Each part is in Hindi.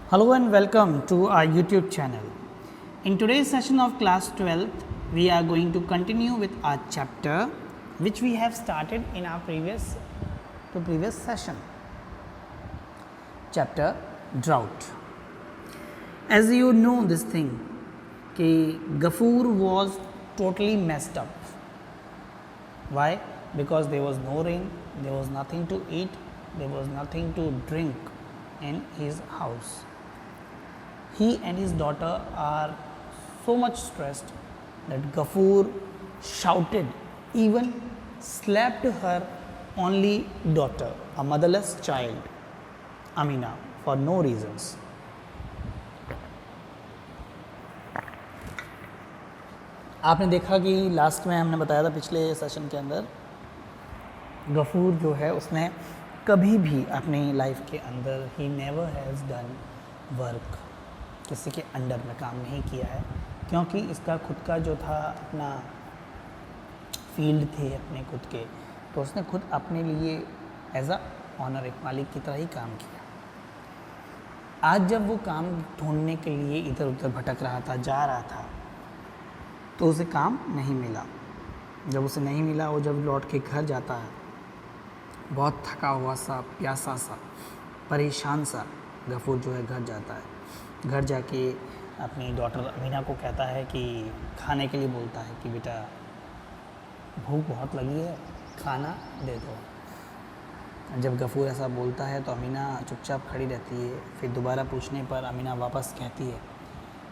Hello and welcome to our YouTube channel. In today's session of class 12th, we are going to continue with our chapter which we have started in our previous session. Chapter Drought. As you know this thing, कि Ghafoor was totally messed up. Why? Because there was no rain, there was nothing to eat, there was nothing to drink in his house. He and his daughter are so much stressed that Ghafoor shouted, even slapped her only daughter, a motherless child, Amina, for no reasons. आपने देखा कि लास्ट में हमने बताया था पिछले सेशन के अंदर, गफूर जो है उसने कभी भी अपनी लाइफ के अंदर he never has done work, किसी के अंडर में काम नहीं किया है, क्योंकि इसका खुद का जो था अपना फील्ड थे अपने खुद के, तो उसने खुद अपने लिए एज अ ऑनर एक मालिक की तरह ही काम किया। आज जब वो काम ढूंढने के लिए इधर उधर भटक रहा था, जा रहा था, तो उसे काम नहीं मिला। जब उसे नहीं मिला, वो जब लौट के घर जाता है, बहुत थका हुआ सा, प्यासा सा, परेशान सा गफूर जो है घर जाता है। घर जाके अपनी डॉटर अमीना को कहता है कि खाने के लिए बोलता है कि बेटा भूख बहुत लगी है, खाना दे दो। जब गफूर ऐसा बोलता है तो अमीना चुपचाप खड़ी रहती है। फिर दोबारा पूछने पर अमीना वापस कहती है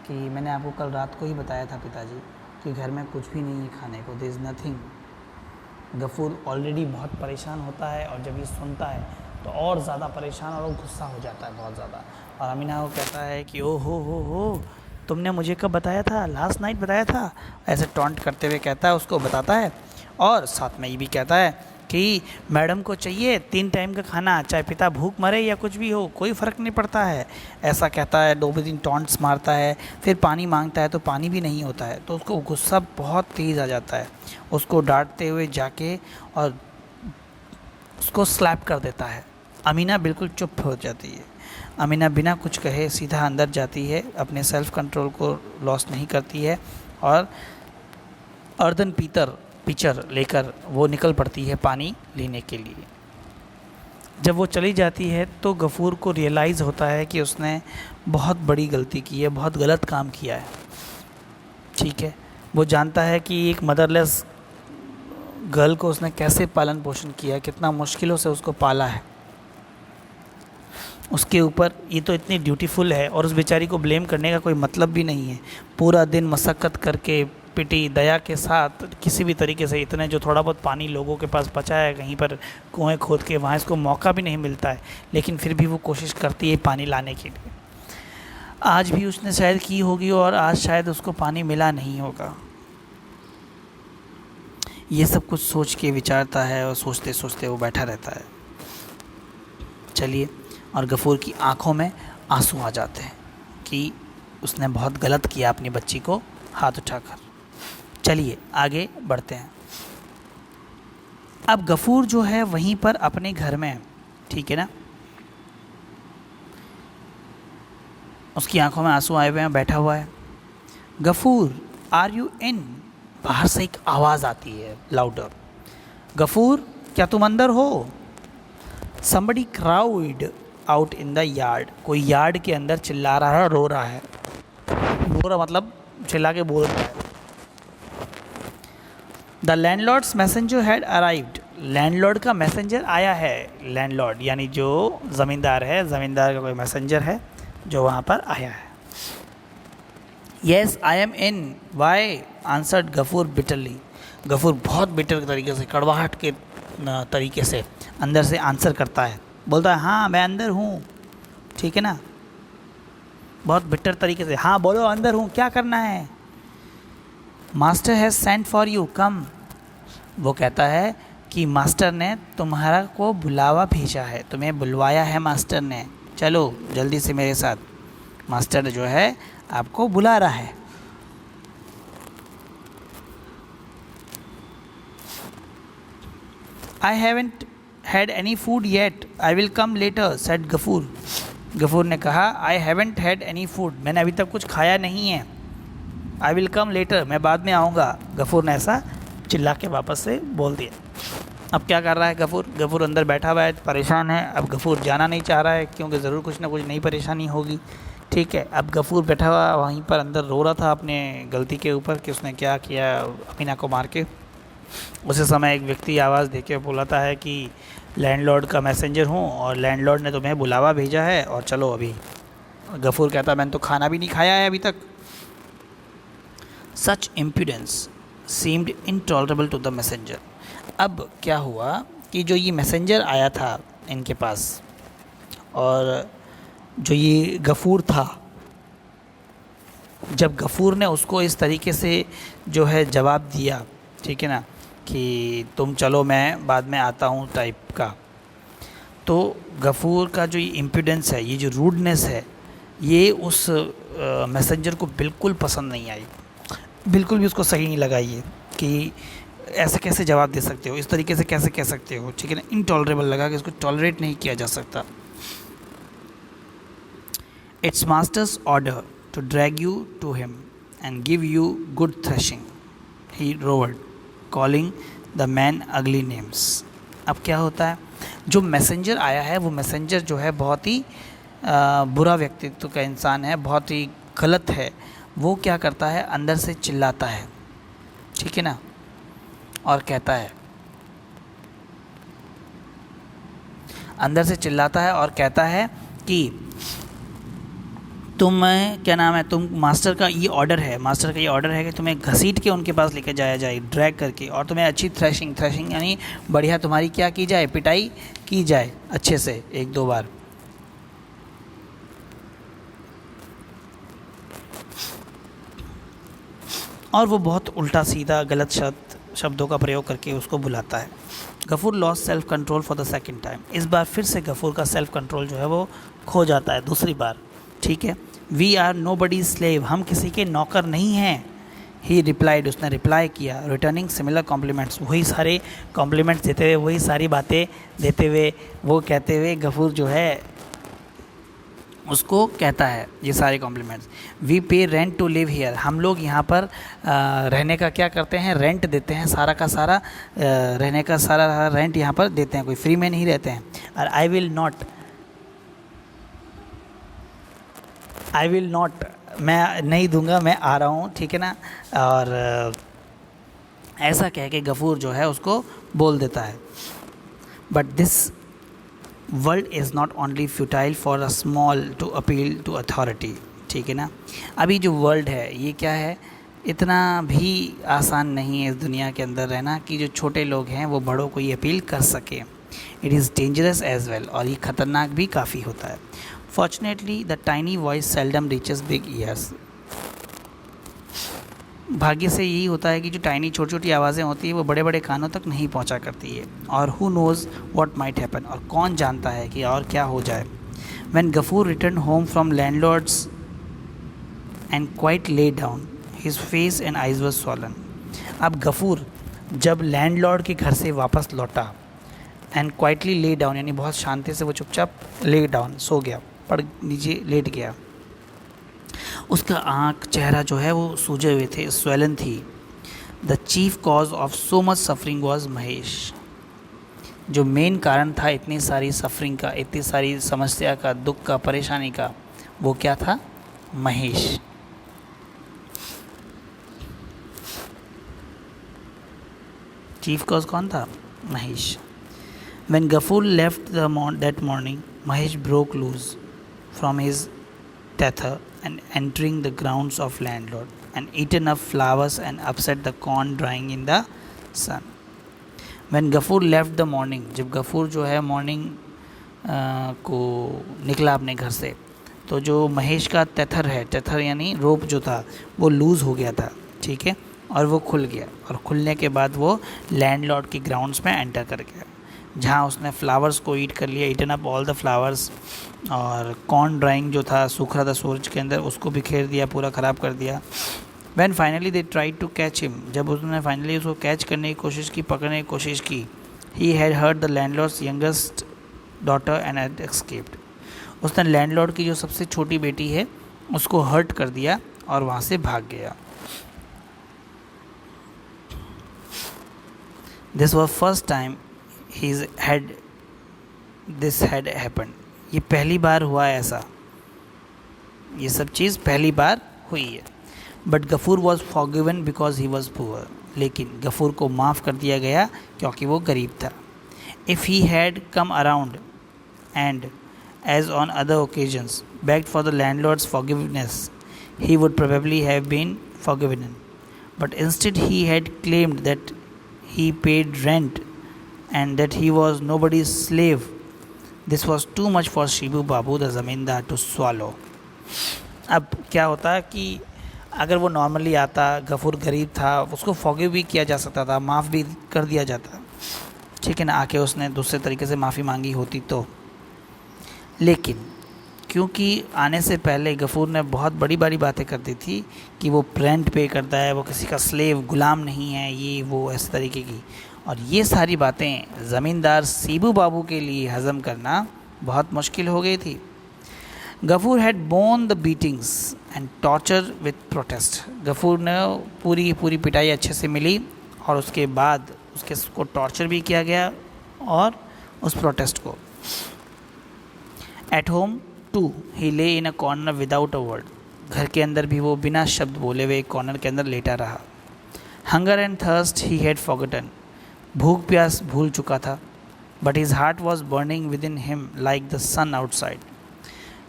कि मैंने आपको कल रात को ही बताया था पिताजी कि घर में कुछ भी नहीं है खाने को, there is nothing. Gafoor already बहुत परेशान होता है और जब ये सुनता है तो और ज़्यादा परेशान और गुस्सा हो जाता है बहुत ज़्यादा, और अमीना को कहता है कि ओ हो तुमने मुझे कब बताया था, लास्ट नाइट बताया था, ऐसे टॉन्ट करते हुए कहता है, उसको बताता है। और साथ में ये भी कहता है कि मैडम को चाहिए 3 टाइम का खाना, चाहे पिता भूख मरे या कुछ भी हो, कोई फ़र्क नहीं पड़ता है, ऐसा कहता है। 2-3 टॉन्ट्स मारता है। फिर पानी मांगता है तो पानी भी नहीं होता है, तो उसको गुस्सा बहुत तेज़ आ जाता है। उसको डांटते हुए जाके और उसको स्लैप कर देता है। अमीना बिल्कुल चुप हो जाती है। अमीना बिना कुछ कहे सीधा अंदर जाती है, अपने सेल्फ़ कंट्रोल को लॉस नहीं करती है और अर्धन पिचर लेकर वो निकल पड़ती है पानी लेने के लिए। जब वो चली जाती है तो गफूर को रियलाइज़ होता है कि उसने बहुत बड़ी गलती की है, बहुत गलत काम किया है। ठीक है, वो जानता है कि एक मदरलेस गर्ल को उसने कैसे पालन पोषण किया है, कितना मुश्किलों से उसको पाला है। उसके ऊपर ये तो इतनी ड्यूटीफुल है और उस बेचारी को ब्लेम करने का कोई मतलब भी नहीं है। पूरा दिन मशक्क़त करके, पिटी दया के साथ, किसी भी तरीके से इतने जो थोड़ा बहुत पानी लोगों के पास बचा है, कहीं पर कुएं खोद के, वहाँ इसको मौका भी नहीं मिलता है, लेकिन फिर भी वो कोशिश करती है पानी लाने के लिए। आज भी उसने शायद की होगी और आज शायद उसको पानी मिला नहीं होगा। ये सब कुछ सोच के विचारता है और सोचते सोचते वो बैठा रहता है। चलिए, और गफूर की आंखों में आंसू आ जाते हैं कि उसने बहुत गलत किया अपनी बच्ची को हाथ उठाकर। चलिए आगे बढ़ते हैं। अब गफूर जो है वहीं पर अपने घर में, ठीक है ना, उसकी आंखों में आंसू आए हुए हैं, बैठा हुआ है। Gafoor are you in? बाहर से एक आवाज़ आती है लाउडर, गफूर क्या तुम अंदर हो? Somebody crowd out in the yard. कोई यार्ड के अंदर चिल्ला रहा है, रो रहा है। रो रहा मतलब चिल्ला के बोल रहा है। The landlords messenger had arrived. Landlord का मैसेंजर आया है। लैंडलॉर्ड यानी जो ज़मींदार है, ज़मींदार का कोई मैसेंजर है जो वहाँ पर आया है। Yes I am in. Why? Answered Gafoor bitterly. Gafoor बहुत बिटर तरीके से, कड़वाहट के तरीके से अंदर से आंसर करता है, बोलता है हाँ मैं अंदर हूँ। ठीक है ना, बहुत बिटर तरीके से, हाँ बोलो अंदर हूँ, क्या करना है? Master has sent for you, come. वो कहता है कि मास्टर ने तुम्हारा को बुलावा भेजा है, तुम्हें बुलवाया है मास्टर ने, चलो जल्दी से मेरे साथ, मास्टर जो है आपको बुला रहा है। I haven't had any food yet. I will come later, said Ghafoor. Ghafoor ने कहा, I haven't had any food, मैंने अभी तक कुछ खाया नहीं है। आई विल कम लेटर, मैं बाद में आऊँगा। गफूर ने ऐसा चिल्ला के वापस से बोल दिया। अब क्या कर रहा है गफूर? गफूर अंदर बैठा हुआ है, परेशान है। अब गफूर जाना नहीं चाह रहा है क्योंकि ज़रूर कुछ ना कुछ नई परेशानी होगी। ठीक है, अब गफूर बैठा हुआ वहीं पर अंदर रो रहा था अपने गलती के ऊपर कि उसने क्या किया अमीना को मार के। उसी समय एक व्यक्ति आवाज़ दे के बुलाता है कि लैंडलॉर्ड का मैसेंजर हूँ और लैंडलॉर्ड ने तुम्हें बुलावा भेजा है और चलो अभी। गफूर कहता, मैंने तो खाना भी नहीं खाया है अभी तक। Such impudence seemed intolerable to the messenger. अब क्या हुआ कि जो ये मैसेंजर आया था इनके पास और जो ये गफूर था, जब गफूर ने उसको इस तरीके से जो है जवाब दिया, ठीक है ना, कि तुम चलो मैं बाद में आता हूँ टाइप का, तो गफूर का जो ये इम्प्यूडेंस है, ये जो रूडनेस है, ये उस मैसेंजर को बिल्कुल पसंद नहीं आई, बिल्कुल भी उसको सही नहीं लगा ये कि ऐसे कैसे जवाब दे सकते हो, इस तरीके से कैसे कह सकते हो, ठीक है ना। इनटॉलरेबल लगा कि इसको टॉलरेट नहीं किया जा सकता। It's master's order to drag you to him and give you good thrashing, he roared, calling the man ugly names. अब क्या होता है, जो मैसेंजर आया है वो मैसेंजर जो है बहुत ही बुरा व्यक्तित्व का इंसान है, बहुत ही गलत है। वो क्या करता है, अंदर से चिल्लाता है, ठीक है ना, और कहता है, अंदर से चिल्लाता है और कहता है कि तुम क्या नाम है, तुम मास्टर का ये ऑर्डर है कि तुम्हें घसीट के उनके पास लेके जाया जाए, ड्रैग करके, और तुम्हें अच्छी थ्रैशिंग यानी बढ़िया तुम्हारी क्या की जाए, पिटाई की जाए अच्छे से 1-2 बार। और वो बहुत उल्टा सीधा गलत शब्दों का प्रयोग करके उसको बुलाता है। Gafoor lost self control for the second time. इस बार फिर से गफूर का सेल्फ कंट्रोल जो है वो खो जाता है दूसरी बार, ठीक है। We are no body slave, हम किसी के नौकर नहीं हैं। ही रिप्लाइड, उसने रिप्लाई किया, रिटर्निंग सिमिलर कॉम्प्लीमेंट्स, वही सारे कॉम्प्लीमेंट्स देते हुए, वही सारी बातें देते हुए, वो कहते हुए गफूर जो है उसको कहता है ये सारे कॉम्प्लीमेंट्स। वी पे रेंट टू लिव हियर, हम लोग यहाँ पर रहने का क्या करते हैं, रेंट देते हैं, सारा का सारा रहने का सारा रेंट यहाँ पर देते हैं, कोई फ्री में नहीं रहते हैं। और आई विल नॉट, मैं नहीं दूंगा, मैं आ रहा हूँ, ठीक है ना। और ऐसा कह के गफूर जो है उसको बोल देता है। But this world is not only futile for a small to appeal to authority, ठीक है ना। अभी जो वर्ल्ड है ये क्या है, इतना भी आसान नहीं है इस दुनिया के अंदर रहना कि जो छोटे लोग हैं वो बड़ों को ये अपील कर सके। It is dangerous as well, और ये ख़तरनाक भी काफ़ी होता है। Fortunately the tiny voice seldom reaches big ears, भाग्य से यही होता है कि जो टाइनी छोटी छोटी आवाज़ें होती है वो बड़े बड़े कानों तक नहीं पहुंचा करती है। और who knows what might happen, और कौन जानता है कि और क्या हो जाए। When Gafoor return home from landlords and quite lay down, his face and eyes was swollen. अब गफूर जब लैंडलॉर्ड के घर से वापस लौटा, एंड क्वाइटली ले डाउन यानी बहुत शांति से वो चुपचाप ले डाउन, सो गया, पड़ नीचे लेट गया। उसका आँख चेहरा जो है वो सूजे हुए थे, स्वेलन थी। The chief cause of so much suffering was Mahesh, जो मेन कारण था इतनी सारी सफरिंग का, इतनी सारी समस्या का, दुख का, परेशानी का, वो क्या था, महेश। चीफ कॉज कौन था, Mahesh. When Gafur left that morning, Mahesh broke loose from his tether and entering the grounds of landlord and eaten up flowers and upset the corn drying in the sun. When Gafur left the morning, जब गफूर जो है मॉर्निंग को निकला अपने घर से, तो जो महेश का टेथर यानी रोप जो था वो लूज़ हो गया था, ठीक है, और वो खुल गया। और खुलने के बाद वो लैंडलॉर्ड की ग्राउंड्स में एंटर कर गया, जहाँ उसने फ्लावर्स को ईट कर लिया, eaten up all the flowers, और कॉर्न ड्राइंग जो था, सूख रहा था सूरज के अंदर, उसको बिखेर दिया, पूरा ख़राब कर दिया। When finally they tried to catch him, जब उसने फाइनली उसको कैच करने की कोशिश की, पकड़ने की कोशिश की, he had heard the landlords youngest daughter and had escaped, उसने लैंडलॉर्ड की जो सबसे छोटी बेटी है उसको हर्ट कर दिया और वहाँ से भाग गया। This was first time this had happen. ये पहली बार हुआ है ऐसा, ये सब चीज़ पहली बार हुई है। But Gafoor was forgiven because he was poor. लेकिन गफूर को माफ़ कर दिया गया क्योंकि वो गरीब था। If he had come around and as on other occasions begged for the landlord's forgiveness, he would probably have been forgiven. But instead he had claimed that he paid rent and that he was nobody's slave. This was too much for Shibu Babu the zamindar to swallow. अब क्या होता कि अगर वो नॉर्मली आता, गफूर गरीब था, उसको फॉरगिव भी किया जा सकता था, माफ़ भी कर दिया जाता, ठीक है ना, आके उसने दूसरे तरीके से माफ़ी मांगी होती तो। लेकिन क्योंकि आने से पहले गफूर ने बहुत बड़ी बड़ी बातें कर दी थी कि वो रेंट पे करता है, वो किसी का स्लेव गुलाम नहीं है, ये वो इस तरीके की, और ये सारी बातें ज़मींदार सीबू बाबू के लिए हज़म करना बहुत मुश्किल हो गई थी। Gafoor had borne the beatings and torture with protest. Gafoor ने पूरी पिटाई अच्छे से मिली और उसके बाद उसको टॉर्चर भी किया गया और उस प्रोटेस्ट को। At home to he lay in a corner without a word. घर के अंदर भी वो बिना शब्द बोले हुए एक कॉर्नर के अंदर लेटा रहा। Hunger and thirst he had forgotten. भूख प्यास भूल चुका था। But his heart was burning within him like the sun outside.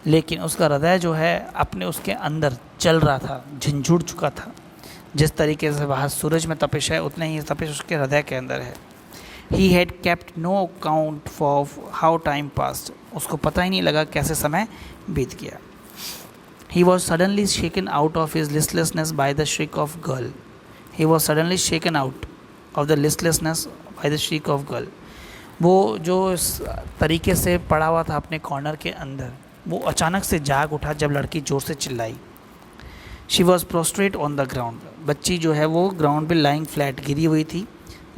लेकिन उसका हृदय जो है अपने उसके अंदर चल रहा था, झंझुड़ चुका था। जिस तरीके से बाहर सूरज में तपिश है उतने ही तपिश उसके हृदय के अंदर है। He had kept no account for how time passed. उसको पता ही नहीं लगा कैसे समय बीत गया। He was suddenly shaken out of his listlessness by the shriek of girl. He was suddenly shaken out of the listlessness by the shriek of girl. वो जो इस तरीके से पड़ा हुआ था अपने कॉर्नर के अंदर, वो अचानक से जाग उठा जब लड़की ज़ोर से चिल्लाई। She was prostate on the ground. बच्ची जो है वो ग्राउंड पे लाइंग फ्लैट गिरी हुई थी।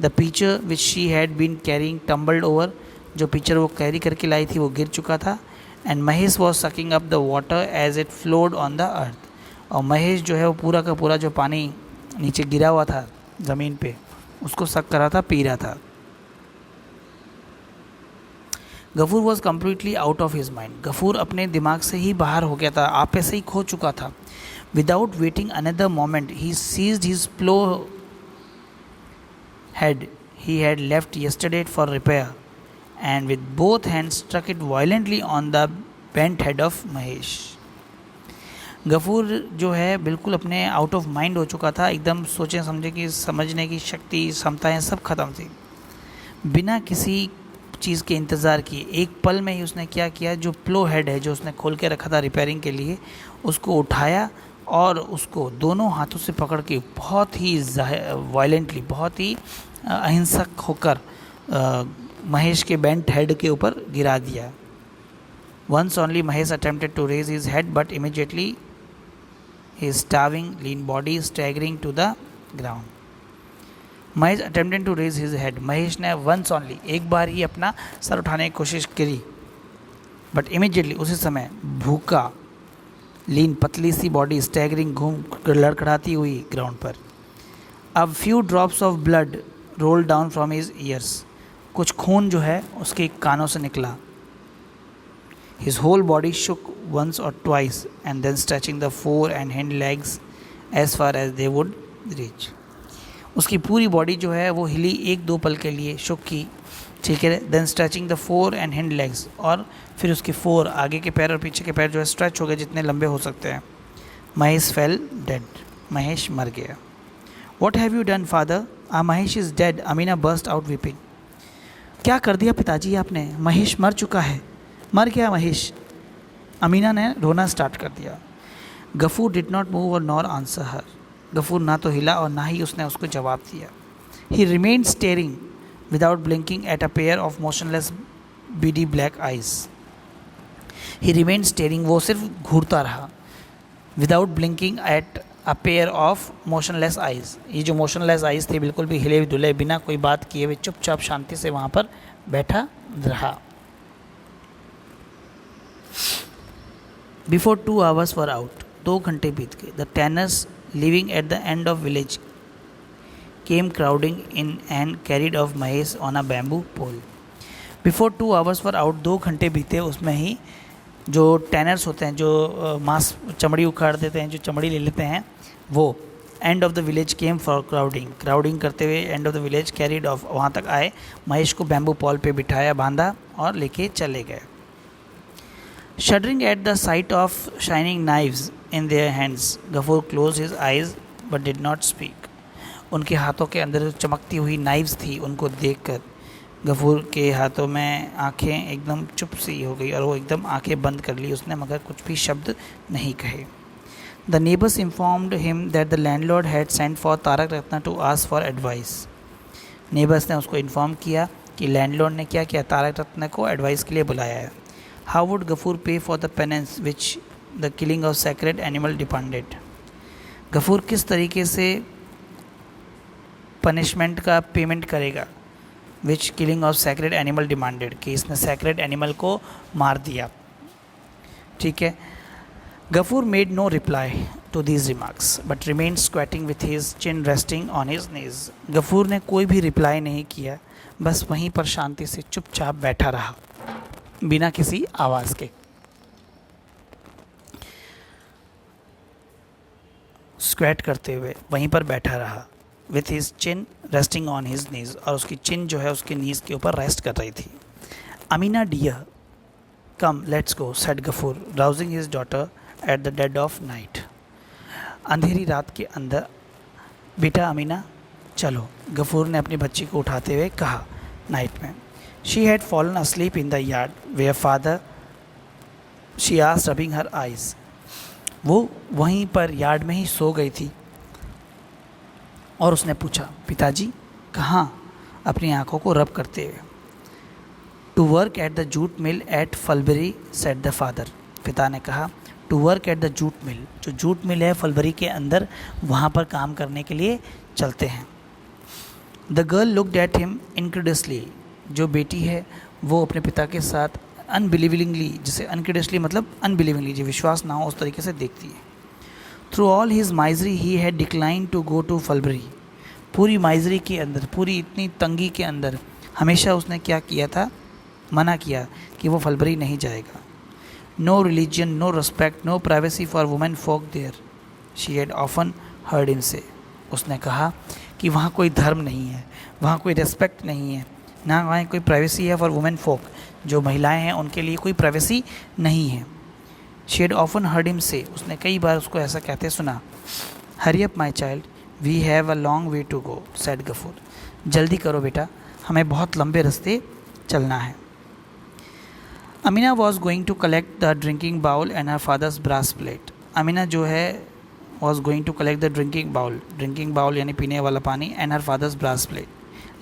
The picture which she had been carrying tumbled over. जो पिक्चर वो कैरी करके लाई थी वो गिर चुका था। And Mahesh was sucking up the water as it flowed on the earth. और महेश जो है वो पूरा का पूरा जो पानी नीचे गिरा हुआ था ज़मीन पे उसको सक कर रहा था, पी रहा था। Gafoor was completely out of his mind. Gafoor अपने दिमाग से ही बाहर हो गया था, आप पे से ही खो चुका था। Without waiting another moment he seized his plough head he had left yesterday for repair and with both hands struck it violently on the bent head of Mahesh. Gafoor जो है बिल्कुल अपने आउट ऑफ माइंड हो चुका था, एकदम सोचे समझे कि समझने की शक्ति क्षमताएं सब खत्म थी। बिना किसी चीज़ के इंतज़ार किए एक पल में ही उसने क्या किया, जो प्लो हेड है जो उसने खोल के रखा था रिपेयरिंग के लिए, उसको उठाया और उसको दोनों हाथों से पकड़ के बहुत ही वायलेंटली, बहुत ही अहिंसक होकर महेश के बेंट हेड के ऊपर गिरा दिया। Once only Mahesh attempted to raise his head but immediately his starving lean body staggering to the ground. Mahesh attempted to raise his head. Mahesh ने वंस ओनली एक बार ही अपना सर उठाने की कोशिश करी, बट इमीडिएटली उसी समय भूखा लीन पतली सी बॉडी स्टैगरिंग घूम लड़खड़ाती हुई ग्राउंड पर। अब few drops of blood roll down from his ears. कुछ खून जो है उसके कानों से निकला। His whole body shook once or twice and then stretching the fore and hind legs as far as they would reach. उसकी पूरी बॉडी जो है वो हिली एक दो पल के लिए, शुक की, ठीक है, then stretching the fore and hind legs, और फिर उसके फोर आगे के पैर और पीछे के पैर जो है स्ट्रेच हो गए जितने लंबे हो सकते हैं। Mahesh fail dead. महेश मर गया। What have you done father? Mahesh is dead. Amina burst out weeping. क्या कर दिया पिताजी आपने? महेश मर चुका है, मर गया महेश। अमीना ने रोना स्टार्ट कर दिया। गफूर डिड नॉट मूव और नॉर आंसर हर। गफूर ना तो हिला और ना ही उसने उसको जवाब दिया। He remained staring without blinking at a pair of motionless beady black eyes. He remained staring, वो सिर्फ घूरता रहा। Without blinking at a pair of motionless eyes. ये जो मोशनलेस आइज थे बिल्कुल भी हिले डुले बिना कोई बात किए हुए चुपचाप शांति से वहाँ पर बैठा रहा। बिफोर 2 hours वर आउट, 2 घंटे बीत गए. The tanners living at the end of village came crowding in and carried off Mahesh on a bamboo pole. Before 2 hours were out, 2 घंटे बीते उसमें ही जो टैनर्स होते हैं, जो मांस चमड़ी उखाड़ देते हैं, जो चमड़ी ले लेते हैं, वो end of the village came for crowding करते हुए end of the village carried of, वहाँ तक आए, महेश को बैम्बू पॉल पे बिठाया, बांधा और लेके चले गए. Shuddering at the sight of shining knives in their hands, Gafoor close his eyes but did not speak. उनके हाथों के अंदर जो चमकती हुई नाइव्स थी, उनको देखकर गफूर के हाथों में आंखें एकदम चुप सी हो गई और वो एकदम आंखें बंद कर ली उसने, मगर कुछ भी शब्द नहीं कहे. The neighbours informed him that the landlord had sent for Tarak Ratna to ask for advice. Neighbours ने उसको इन्फॉर्म किया कि लैंडलॉर्ड ने क्या किया, तारक रत्ना को एडवाइस के लिए बुलाया है. How would Gafur pay for the penance which the killing of sacred animal depended. Gafur किस तरीके से पनिशमेंट का पेमेंट करेगा, which killing of sacred animal demanded, कि इसने सैक्रेड एनिमल को मार दिया. ठीक है. Gafur made no reply to these remarks but remained squatting with his chin resting on his knees. Gafur ने कोई भी रिप्लाई नहीं किया, बस वहीं पर शांति से चुपचाप बैठा रहा बिना किसी आवाज़ के. स्क्वेट करते हुए वहीं पर बैठा रहा, with his chin resting on his नीज, और उसकी चिन जो है उसके नीज के ऊपर रेस्ट कर रही थी. Amina dear come let's go said Gafur rousing his daughter at the dead of night. अंधेरी रात के अंदर, बेटा अमीना चलो, गफूर ने अपनी बच्ची को उठाते हुए कहा. नाइट में she had fallen asleep in the yard where father she asked rubbing her eyes. वो वहीं पर यार्ड में ही सो गई थी और उसने पूछा, पिताजी कहाँ, अपनी आंखों को रब करते हुए. To work at the jute mill at Fulbari said the father. पिता ने कहा, to work at the jute mill, जो जूट मिल है फलबरी के अंदर, वहाँ पर काम करने के लिए चलते हैं. The girl looked at him incredulously. जो बेटी है वो अपने पिता के साथ अनबिलीविंगली, जिसे अनक्रेडसली मतलब अनबिलीविंगली, जो विश्वास ना हो उस तरीके से देखती है. Through all his misery he had declined to go to Fulbari. पूरी माइजरी के अंदर, पूरी इतनी तंगी के अंदर हमेशा उसने क्या किया था, मना किया कि वो फलबरी नहीं जाएगा. No religion, no respect, no privacy for women folk there, she had often heard him say. उसने कहा कि वहाँ कोई धर्म नहीं है, वहाँ कोई रिस्पेक्ट नहीं है, ना वहाँ कोई प्राइवेसी है फॉर वुमेन फोक, जो महिलाएं हैं उनके लिए कोई प्राइवेसी नहीं है. She had often heard him say, उसने कई बार उसको ऐसा कहते सुना. Hurry up my child we have a long way to go said Gafoor. जल्दी करो बेटा, हमें बहुत लंबे रास्ते चलना है. Amina was going to collect the drinking bowl and her father's brass plate. Amina जो है was going to collect the drinking bowl यानी पीने वाला पानी, and her father's brass plate.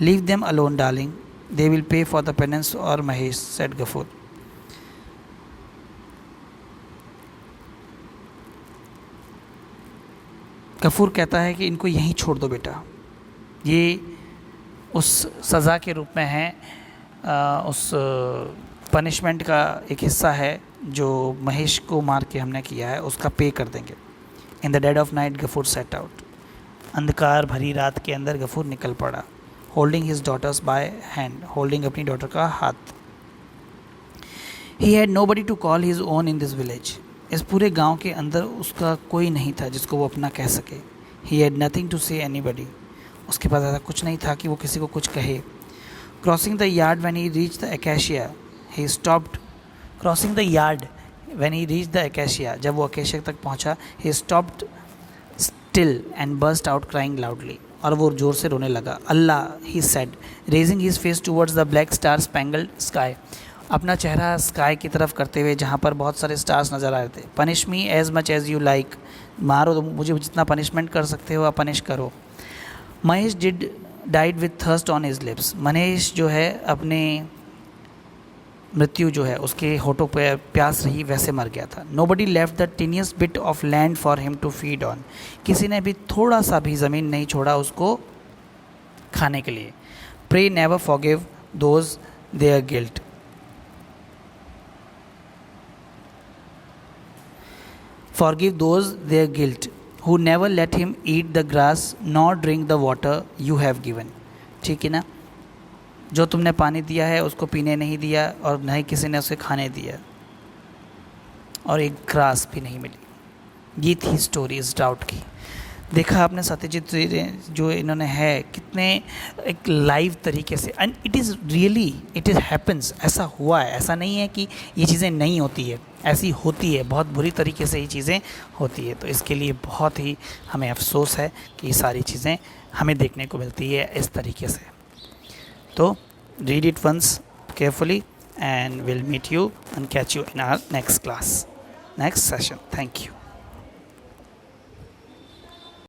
Leave them alone darling, they will pay for the penance और महेश सेड गफूर. गफूर कहता है कि इनको यहीं छोड़ दो बेटा, ये उस सज़ा के रूप में है, उस पनिशमेंट का एक हिस्सा है जो महेश को मार के हमने किया है, उसका पे कर देंगे. In the dead of night Gafoor set out. अंधकार भरी रात के अंदर गफूर निकल पड़ा. Holding his daughters by hand, holding अपनी डॉटर का हाथ. He had nobody to call his own in this village. इस पूरे गांव के अंदर उसका कोई नहीं था जिसको वो अपना कह सके. ही हैड नथिंग टू से एनीबडी. उसके पास ऐसा कुछ नहीं था कि वो किसी को कुछ कहे. Crossing the yard when he reached the acacia he stopped. Crossing the yard when he reached the acacia, जब वो अकेशिया तक पहुंचा, he stopped still and burst out crying loudly, और वो ज़ोर से रोने लगा. Allah, he said raising his face towards the black star spangled sky. अपना चेहरा स्काई की तरफ करते हुए जहाँ पर बहुत सारे स्टार्स नज़र आ रहे थे. Punish me as much as you like, मारो तो मुझे जितना पनिशमेंट कर सकते हो आप पनिश करो. Mahesh died with thirst on his lips. Mahesh जो है अपने मृत्यु जो है उसके होठों पर प्यास रही वैसे मर गया था. Nobody left the tiniest bit of land for him to feed on. किसी ने भी थोड़ा सा भी ज़मीन नहीं छोड़ा उसको खाने के लिए. Pray never forgive those their guilt. Forgive those their guilt who never let him eat the grass not drink the water you have given. ठीक है ना, जो तुमने पानी दिया है उसको पीने नहीं दिया और न ही किसी ने उसे खाने दिया और एक ग्रास भी नहीं मिली। ये थी स्टोरी इस डाउट की। देखा आपने सत्यजीत जो इन्होंने है कितने एक लाइव तरीके से, and it is really it is happens, ऐसा हुआ है, ऐसा नहीं है कि ये चीज़ें नहीं होती है, ऐसी होती है, बहुत बुरी तरीके से ये चीज़ें होती है। तो इसके लिए बहुत ही हमें अफसोस है कि ये सारी चीज़ें हमें देखने को मिलती है इस तरीके से। तो read it once carefully and we'll meet you and catch you in our next class, next session. Thank you.